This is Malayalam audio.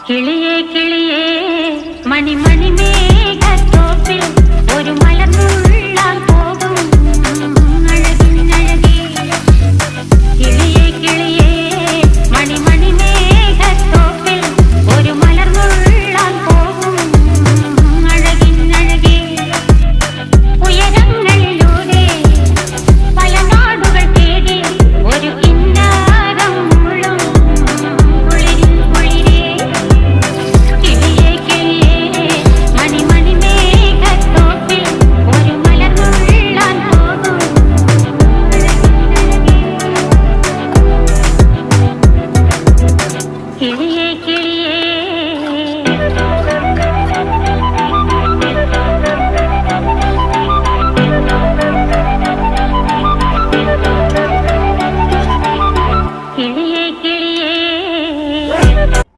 കിളിയേ കിളിയേ മണി മണി മേഘത്തോപ്പിൽ ഒരു മലർന്നുള്ളാൻ പോകും അഴകിനഴകേ. കിളിയേ കിളിയേ മണി മണി മേഘത്തോപ്പിൽ ഒരു മലർന്നുള്ളാൻ പോകും അഴകിനഴകേ. ഉയരങ്ങളിലൂടെ പല നാടുകൾ തേടി ഒരു കിന്നാരം മുള്ളും കുളിരിൽ കുളിരേ. കിളിയേ കിളിയേ മണി മണി മേഘത്തോപ്പിൽ ഒരു മലർന്നുള്ളാൻ പോകും അഴകിനഴകേ. കിളിയേ കിളിയേ